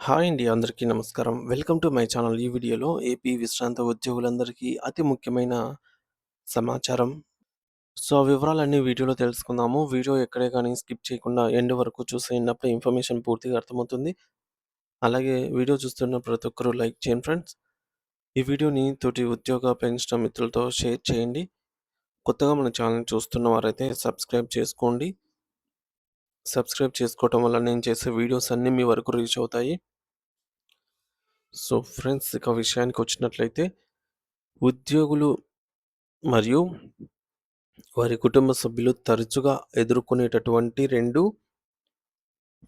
Hi అండి. అందరికీ నమస్కారం. Welcome to my channel. ఈ వీడియోలో ఏపీ విశ్రాంత ఉద్యోగులందరికీ అతి ముఖ్యమైన సమాచారం. సో, ఆ వివరాలన్నీ వీడియోలో తెలుసుకుందాము. వీడియో ఎక్కడే గానీ స్కిప్ చేయకుండా ఎండ్ వరకు చూసేయండి. అప్పుడే ఇన్ఫర్మేషన్ పూర్తిగా అర్థమవుతుంది. అలాగే వీడియో చూస్తున్న ప్రతి ఒక్కరూ లైక్ చేయండి ఫ్రెండ్స్. ఈ వీడియోని తోటి ఉద్యోగ పెన్షన్ మిత్రులతో షేర్ చేయండి. కొత్తగా మన ఛానల్‌ని చూస్తున్న వారైతే సబ్స్క్రైబ్ చేసుకోండి. సబ్స్క్రైబ్ చేసుకోవటం వల్ల నేను చేసే వీడియోస్ అన్నీ మీ వరకు రీచ్ అవుతాయి. సో, ఫ్రెండ్స్ ఇక విషయానికొచ్చినట్లయితే ఉద్యోగులు మరియు వారి కుటుంబ సభ్యులు తరచుగా ఎదుర్కొనేటటువంటి 2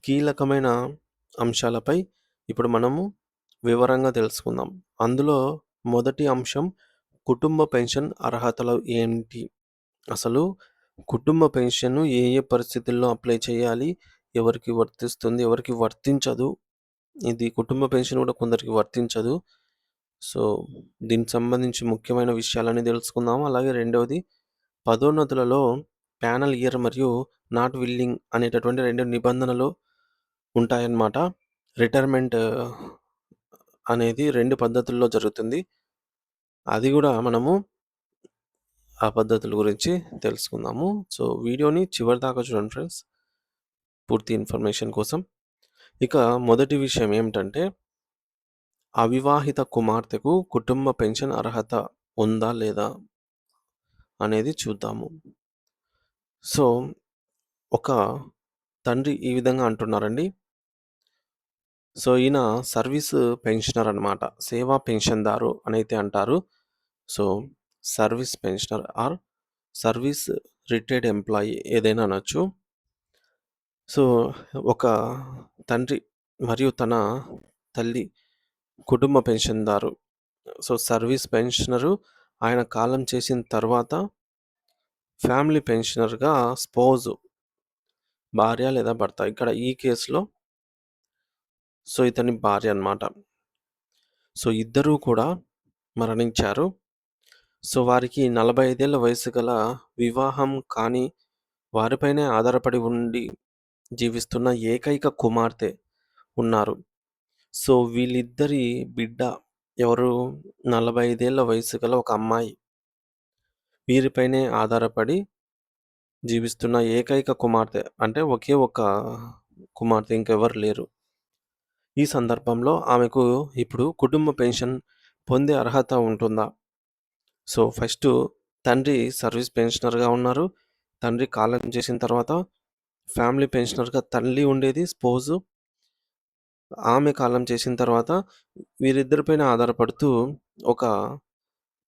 కీలకమైన అంశాలపై ఇప్పుడు మనము వివరంగా తెలుసుకుందాం. అందులో మొదటి అంశం కుటుంబ పెన్షన్ అర్హతలు ఏంటి? అసలు కుటుంబ పెన్షన్‌ను ఏ ఏ పరిస్థితుల్లో అప్లై చేయాలి? ఎవరికి వర్తిస్తుంది? ఎవరికి వర్తించదు? ఇది కుటుంబ పెన్షన్ కూడా కొందరికి వర్తించదు. సో, దీనికి సంబంధించి ముఖ్యమైన విషయాలన్నీ తెలుసుకుందాం. అలాగే రెండవది పదోన్నతులలో ప్యానెల్ ఇయర్ మరియు నాట్ విల్లింగ్ అనేటటువంటి 2 నిబంధనలు ఉంటాయన్నమాట. రిటైర్మెంట్ అనేది 2 పద్ధతుల్లో జరుగుతుంది. అది గూడా మనము ఆ పద్ధతుల గురించి తెలుసుకుందాము. సో, వీడియోని చివరిదాకా చూడండి ఫ్రెండ్స్. పూర్తి ఇన్ఫర్మేషన్ కోసం. ఇక మొదటి విషయం ఏమిటంటే, అవివాహిత కుమార్తెకు కుటుంబ పెన్షన్ అర్హత ఉందా? లేదా? అనేది చూద్దాము. సో, ఒక తండ్రి ఈ విధంగా అంటున్నారండి. సో, ఈయన సర్వీస్ పెన్షనర్ అనమాట. సేవా పెన్షన్‌దారు అనైతే అంటారు. So, service pensioner or service retired employee ఏదైనా అనొచ్చు. సో, ఒక తండ్రి మరియు తన తల్లి కుటుంబ పెన్షన్‌దారు. సో, సర్వీస్ పెన్షనరు ఆయన కాలం చేసిన తర్వాత ఫ్యామిలీ పెన్షనర్‌గా స్పౌజ్ భార్య లేదా భర్త. ఇక్కడ ఈ కేస్‌లో సో, ఇతని భార్య అనమాట. సో, ఇద్దరూ కూడా మరణించారు. సో, వారికి 45 ఏళ్ల వయసు గల వివాహం కాని వారిపైనే ఆధారపడి ఉండి జీవిస్తున్న ఏకైక కుమార్తె ఉన్నారు. సో, వీళ్ళిద్దరి బిడ్డ ఎవరు? 45 ఏళ్ల వయసు గల ఒక అమ్మాయి. వీరిపైనే ఆధారపడి జీవిస్తున్న ఏకైక కుమార్తె. అంటే ఒకే ఒక కుమార్తె ఇంకెవరు లేరు. ఈ సందర్భంలో ఆమెకు ఇప్పుడు కుటుంబ పెన్షన్ పొందే అర్హత ఉంటుందా? సో, ఫస్టు తండ్రి సర్వీస్ పెన్షనర్‌గా ఉన్నారు. తండ్రి కాలం చేసిన తర్వాత ఫ్యామిలీ పెన్షనర్‌గా తల్లి ఉండేది స్పౌజు. ఆమె కాలం చేసిన తర్వాత వీరిద్దరి పైన ఆధారపడుతూ ఒక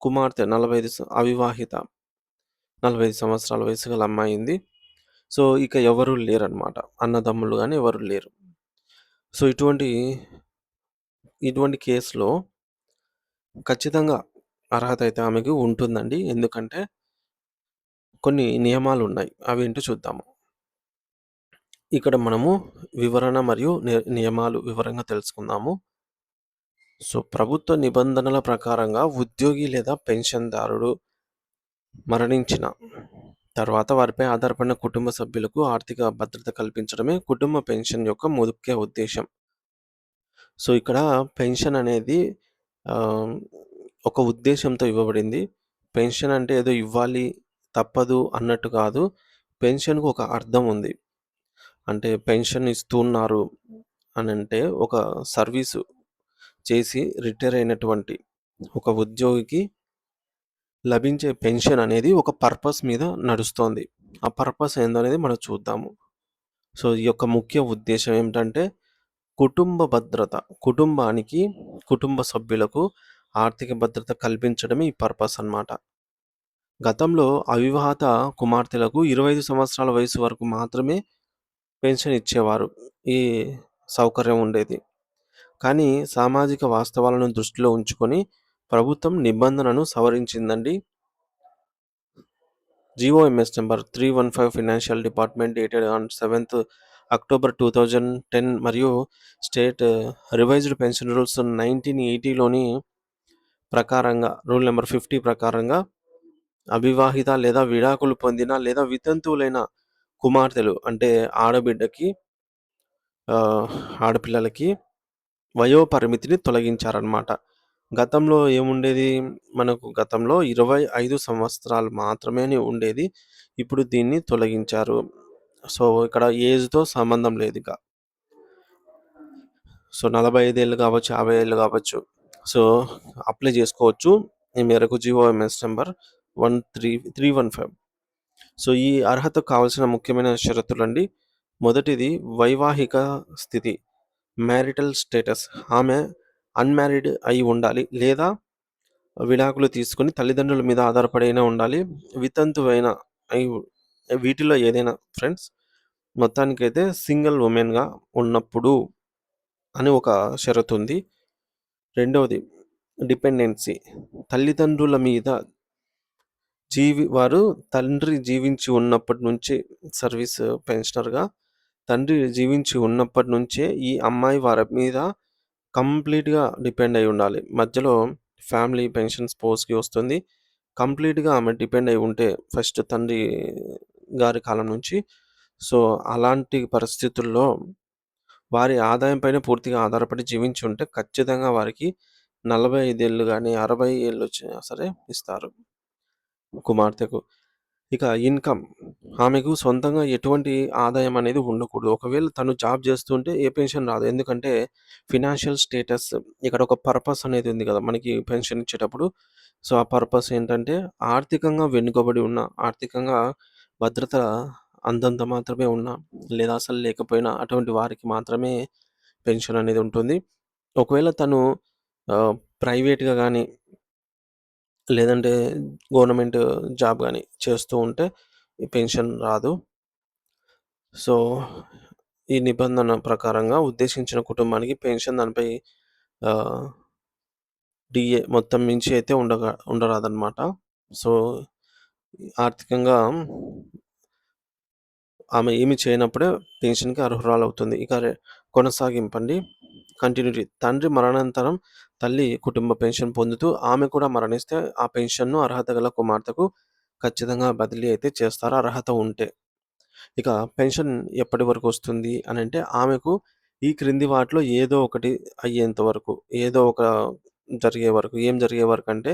కుమార్తె 45 అవివాహిత 45 సంవత్సరాల వయసు గల అమ్మాయుంది. సో, ఇక ఎవరు లేరనమాట. అన్నదమ్ములు గాని ఎవరు లేరు. సో, ఇటువంటి కేస్‌లో ఖచ్చితంగా అర్హత అయితే ఆమెకు ఉంటుందండి. ఎందుకంటే కొన్ని నియమాలున్నాయి. అవేంటో చూద్దాము. ఇక్కడ మనము వివరణ మరియు నియమాలు వివరంగా తెలుసుకుందాము. సో, ప్రభుత్వ నిబంధనల ప్రకారంగా ఉద్యోగి లేదా పెన్షన్‌దారుడు మరణించిన తర్వాత వారిపై ఆధారపడిన కుటుంబ సభ్యులకు ఆర్థిక భద్రత కల్పించడమే కుటుంబ పెన్షన్ యొక్క ముఖ్య ఉద్దేశ్యం. సో, ఇక్కడ పెన్షన్ అనేది ఆహ్, ఒక ఉద్దేశ్యంతో ఇవ్వబడింది. పెన్షన్ అంటే ఏదో ఇవ్వాలి, తప్పదు అన్నట్టు కాదు. పెన్షన్‌కు ఒక అర్థం ఉంది. అంటే పెన్షన్ ఇస్తున్నారు అనంటే ఒక సర్వీసు చేసి రిటైర్ అయినటువంటి ఒక ఉద్యోగికి లభించే పెన్షన్ అనేది ఒక పర్పస్ మీద నడుస్తోంది. ఆ పర్పస్ ఏందనేది మనం చూద్దాము. సో, ఈ యొక్క ముఖ్య ఉద్దేశ్యం ఏమిటంటే కుటుంబ భద్రత. కుటుంబానికి, కుటుంబ సభ్యులకు ఆర్థిక భద్రత కల్పించడమే ఈ పర్పస్ అన్నమాట. గతంలో అవివాహిత కుమార్తెలకు 25 సంవత్సరాల వయసు వరకు మాత్రమే పెన్షన్ ఇచ్చేవారు. ఈ సౌకర్యం ఉండేది. కానీ సామాజిక వాస్తవాలను దృష్టిలో ఉంచుకొని ప్రభుత్వం నిబంధనను సవరించిందండి. GOMS number 315 financial department dated on 7th October 2010 మరియు స్టేట్ రివైజ్డ్ పెన్షన్ రూల్స్ 1980లోని ప్రకారంగా రూల్ నంబర్ 50 ప్రకారంగా అవివాహిత లేదా విడాకులు పొందిన లేదా వితంతువులైన కుమార్తెలు అంటే ఆడబిడ్డకి ఆడపిల్లలకి వయో పరిమితిని తొలగించారనమాట. గతంలో ఏముండేది? మనకు గతంలో 25 సంవత్సరాలు మాత్రమేనే ఉండేది. ఇప్పుడు దీన్ని తొలగించారు. సో, ఇక్కడ ఏజ్‌తో సంబంధం లేదిక. సో, 45 ఏళ్ళు గావచ్చు, 50 ఏళ్ళు గావచ్చు. సో, అప్లై జేసుకోవచ్చు. ఈ మేరకు జీవోఎంఎస్ నంబర్ 13315. సో, ఈ అర్హతకు కావాల్సిన ముఖ్యమైన షరతులండి. మొదటిది వైవాహిక స్థితి. Marital status. ఆమె అన్‌మ్యారీడ్ అయి ఉండాలి. లేదా విడాకులు తీసుకొని తల్లిదండ్రుల మీద ఆధారపడైనా ఉండాలి. వితంతువైన అయి వీటిలో ఏదైనా ఫ్రెండ్స్. మొత్తానికైతే సింగిల్ వుమెన్‌గా ఉన్నప్పుడు అని ఒక షరతుంది. రెండవది డిపెండెన్సీ. తల్లిదండ్రుల మీద వారు తండ్రి జీవించి ఉన్నప్పటి నుంచి సర్వీస్ పెన్షనర్‌గా తండ్రి జీవించి ఉన్నప్పటి నుంచే ఈ అమ్మాయి వారి మీద కంప్లీట్‌గా డిపెండ్ అయ్యి ఉండాలి. మధ్యలో ఫ్యామిలీ పెన్షన్ స్పౌస్‌కి వస్తుంది. కంప్లీట్‌గా ఆమె డిపెండ్ అయ్యి ఉంటే ఫస్ట్ తండ్రి గారి కాలం నుంచి. సో, అలాంటి పరిస్థితుల్లో వారి ఆదాయం పైన పూర్తిగా ఆధారపడి జీవించి ఉంటే ఖచ్చితంగా వారికి 45 ఏళ్ళు గాని, 60 ఏళ్ళొచ్చినా సరే ఇస్తారు కుమార్తెకు. ఇక ఇన్‌కమ్. ఆమెకు సొంతంగా ఎటువంటి ఆదాయం అనేది ఉండకూడదు. ఒకవేళ తను జాబ్ చేస్తుంటే ఏ పెన్షన్ రాదు. ఎందుకంటే ఫినాన్షియల్ స్టేటస్ ఇక్కడ ఒక పర్పస్ అనేది ఉంది కదా! మనకి పెన్షన్ ఇచ్చేటప్పుడు. సో, ఆ పర్పస్ ఏంటంటే ఆర్థికంగా వెనుకబడి ఉన్న, ఆర్థికంగా భద్రత అంతంత మాత్రమే ఉన్న, లేదా అసలు లేకపోయినా అటువంటి వారికి మాత్రమే పెన్షన్ అనేది ఉంటుంది. ఒకవేళ తను ప్రైవేట్‌గా గాని లేదంటే గవర్నమెంట్ జాబ్ గాని చేస్తూ ఉంటే ఈ పెన్షన్ రాదు. సో, ఈ నిబంధన ప్రకారంగా ఉద్దేశించిన కుటుంబానికి పెన్షన్ దానిపై ఆహ్, డీఏ మొత్తం మించి అయితే ఉండరాదనమాట. సో, ఆర్థికంగా ఆమె ఏమి చేయనప్పుడే పెన్షన్‌కి అర్హురాలవుతుంది. ఇక కొనసాగింపండి. కంటిన్యూటీ. తండ్రి మరణానంతరం తల్లి కుటుంబ పెన్షన్ పొందుతూ ఆమె కూడా మరణిస్తే ఆ పెన్షన్‌ను అర్హత గల కుమార్తెకు ఖచ్చితంగా బదిలీ అయితే చేస్తారు అర్హత ఉంటే. ఇక పెన్షన్ ఎప్పటి వరకొస్తుంది అనంటే ఆమెకు ఈ క్రింది వాటిలో ఏదో ఒకటి అయ్యేంత వరకు, ఏదో ఒక జరిగే వరకు. ఏం జరిగే వరకంటే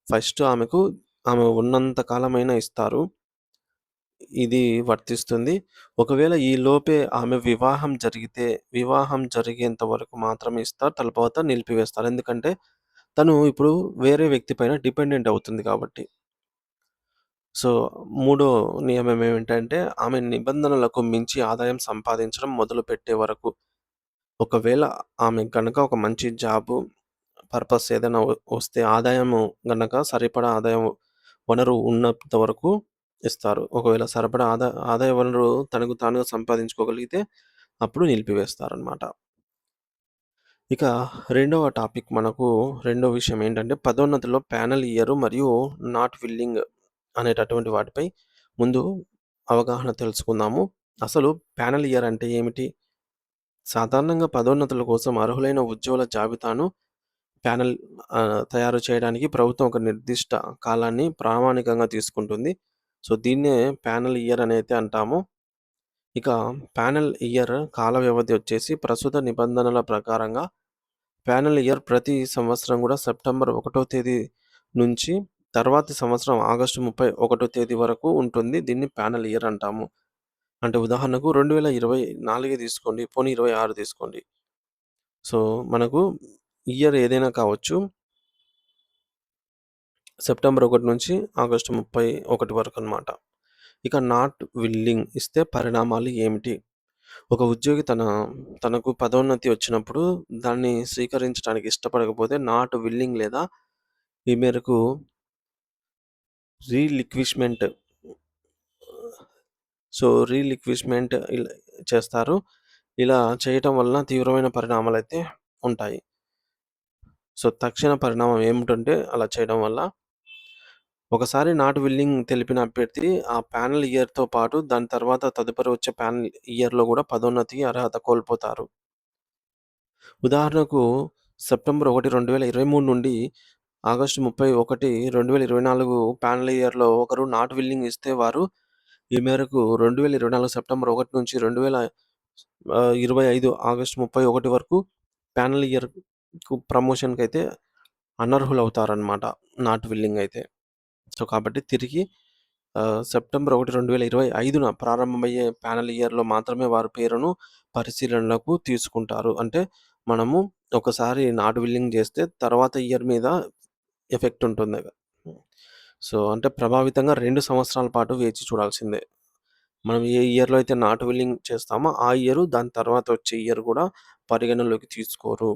ఫస్ట్ ఆమె ఉన్నంత కాలమైనా ఇస్తారు. ఇది వర్తిస్తుంది. ఒకవేళ ఈ లోపే ఆమె వివాహం జరిగేంత వరకు మాత్రమే ఇస్తారు. తర్వాత నిలిపివేస్తారు. ఎందుకంటే తను ఇప్పుడు వేరే వ్యక్తి పైన డిపెండెంట్ అవుతుంది కాబట్టి. సో, మూడో నియమం ఏమిటంటే ఆమె నిబంధనలకు మించి ఆదాయం సంపాదించడం మొదలుపెట్టే వరకు. ఒకవేళ ఆమె గనక ఒక మంచి జాబు, పర్పస్ ఏదైనా వస్తే ఆదాయము గనక సరిపడా ఆదాయం వనరు ఉన్నంత వరకు ఇస్తారు. ఒకవేళ సరిపడా ఆదాయ వనరు తనకు తానుగా సంపాదించుకోగలిగితే అప్పుడు నిలిపివేస్తారనమాట. ఇక రెండో విషయం ఏంటంటే పదోన్నతిలో ప్యానెల్ ఇయర్ మరియు నాట్ విల్లింగ్ అనేటటువంటి వాటిపై ముందు అవగాహన తెలుసుకుందాము. అసలు ప్యానెల్ ఇయర్ అంటే ఏమిటి? సాధారణంగా పదోన్నతుల కోసం అర్హులైన ఉద్యోగుల జాబితాను ప్యానెల్ తయారు చేయడానికి ప్రభుత్వం ఒక నిర్దిష్ట కాలాన్ని ప్రామాణికంగా తీసుకుంటుంది. సో, దీన్నే ప్యానెల్ ఇయర్ అని అయితే అంటాము. ఇక ప్యానెల్ ఇయర్ కాల వ్యవధి వచ్చేసి ప్రస్తుత నిబంధనల ప్రకారంగా ప్యానెల్ ఇయర్ ప్రతి సంవత్సరం కూడా సెప్టెంబర్ 1 తేదీ నుంచి తర్వాతి సంవత్సరం ఆగస్టు 31 తేదీ వరకు ఉంటుంది. దీన్ని ప్యానెల్ ఇయర్ అంటాము. అంటే ఉదాహరణకు 2024 తీసుకోండి. పోనీ 26 తీసుకోండి. సో, మనకు ఇయర్ ఏదైనా కావచ్చు. సెప్టెంబర్ 1 నుంచి ఆగస్టు 31 వరకనమాట. ఇక నాట్ విల్లింగ్ ఇస్తే పరిణామాలు ఏమిటి? ఒక ఉద్యోగి తనకు పదోన్నతి వచ్చినప్పుడు దాన్ని స్వీకరించడానికి ఇష్టపడకపోతే నాట్ విల్లింగ్ లేదా ఈ మేరకు రీలిక్విష్‌మెంట్ రీలిక్విష్‌మెంట్ చేస్తారు. ఇలా చేయటం వలన తీవ్రమైన పరిణామాలైతే ఉంటాయి. సో, తక్షణ పరిణామం ఏమిటంటే అలా చేయడం వల్ల ఒకసారి నాట్ విల్లింగ్ తెలిపిన అభ్యర్థి ఆ ప్యానెల్ ఇయర్‌తో పాటు దాని తర్వాత తదుపరి వచ్చే ప్యానెల్ ఇయర్‌లో గూడా పదోన్నతికి అర్హత కోల్పోతారు. ఉదాహరణకు సెప్టెంబర్ 1, 2023 నుండి ఆగస్టు 31, 2024 ప్యానెల్ ఇయర్‌లో ఒకరు నాట్ విల్లింగ్ ఇస్తే వారు ఈ మేరకు 2024 సెప్టెంబర్ 1 నుంచి 2025 ఆగస్టు 31 వరకు ప్యానెల్ ఇయర్‌కు ప్రమోషన్‌కైతే అనర్హులవుతారనమాట. నాట్ విల్లింగ్ అయితే. సో, కాబట్టి తిరిగి సెప్టెంబర్ 1, 2025న ప్రారంభమయ్యే ప్యానెల్ ఇయర్‌లో మాత్రమే వారి పేరును పరిశీలనలోకి తీసుకుంటారు. అంటే మనము ఒకసారి నాట్ విల్లింగ్ చేస్తే తర్వాత ఇయర్ మీద ఎఫెక్ట్ ఉంటుంది. సో, అంటే ప్రభావితంగా 2 సంవత్సరాల పాటు వేచి చూడాల్సిందే. మనం ఏ ఇయర్‌లో అయితే నాట్ విల్లింగ్ చేస్తామో ఆ ఇయరు, దాని తర్వాత వచ్చే ఇయర్ గూడా పరిగణనలోకి తీసుకోరు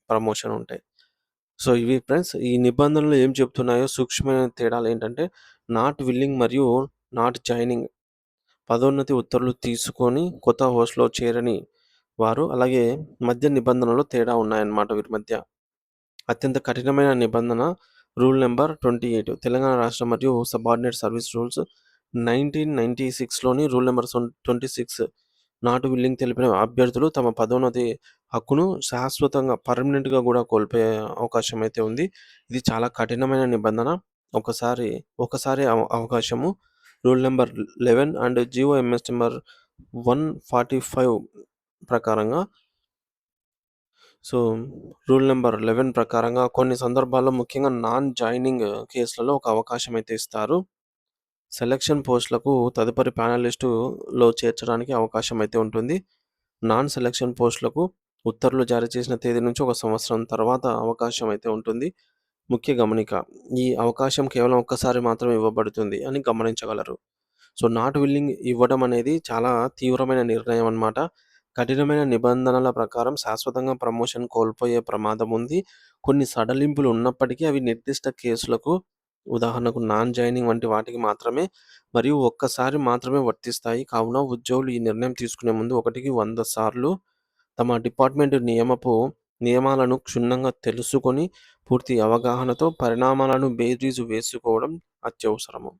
ప్రమోషన్ ఉంటే. సో, ఇవి ఫ్రెండ్స్ ఈ నిబంధనలు ఏం చెప్తున్నాయో సూక్ష్మమైన తేడాలేంటంటే నాట్ విల్లింగ్ మరియు నాట్ జాయినింగ్ పదోన్నతి ఉత్తర్వులు తీసుకొని కొత్త హోస్ట్‌లో చేరని వారు, అలాగే మధ్య నిబంధనలో తేడా ఉన్నాయన్నమాట వీరి మధ్య. అత్యంత కఠినమైన నిబంధన రూల్ నంబర్ 28 తెలంగాణ రాష్ట్ర మరియు సబార్డినేట్ సర్వీస్ రూల్స్ 1996లోని రూల్ నంబర్ 26 నాట్ విల్లింగ్ తెలిపిన అభ్యర్థులు తమ పదోన్నతి హక్కును శాశ్వతంగా పర్మనెంట్‌గా గూడా కోల్పోయే అవకాశం అయితే ఉంది. ఇది చాలా కఠినమైన నిబంధన. ఒకసారి ఒకసారి అవకాశము rule number 11 and GOMs number 145 ప్రకారంగా సో, రూల్ నంబర్ 11 ప్రకారంగా కొన్ని సందర్భాల్లో ముఖ్యంగా నాన్ జాయినింగ్ కేసులలో ఒక అవకాశం అయితే ఇస్తారు. సెలక్షన్ పోస్ట్‌లకు తదుపరి ప్యానలిస్టులో చేర్చడానికి అవకాశం అయితే ఉంటుంది. నాన్ సెలక్షన్ పోస్ట్‌లకు ఉత్తర్వులు జారీ చేసిన తేదీ నుంచి ఒక సంవత్సరం తర్వాత అవకాశం అయితే ఉంటుంది. ముఖ్య గమనిక ఈ అవకాశం కేవలం ఒక్కసారి మాత్రమే ఇవ్వబడుతుంది అని గమనించగలరు. సో, నాట్ విల్లింగ్ ఇవ్వడం అనేది చాలా తీవ్రమైన నిర్ణయం అన్నమాట. కఠినమైన నిబంధనల ప్రకారం శాశ్వతంగా ప్రమోషన్ కోల్పోయే ప్రమాదం ఉంది. కొన్ని సడలింపులు ఉన్నప్పటికీ అవి నిర్దిష్ట కేసులకు ఉదాహరణకు నాన్ జాయినింగ్ వంటి వాటికి మాత్రమే మరియు ఒక్కసారి మాత్రమే వర్తిస్తాయి. కావున ఉద్యోగులు ఈ నిర్ణయం తీసుకునే ముందు 1కి 100 సార్లు తమ డిపార్ట్‌మెంట్ నియమాలను క్షుణ్ణంగా తెలుసుకొని పూర్తి అవగాహనతో పరిణామాలను బేరీజు వేసుకోవడం అత్యవసరము.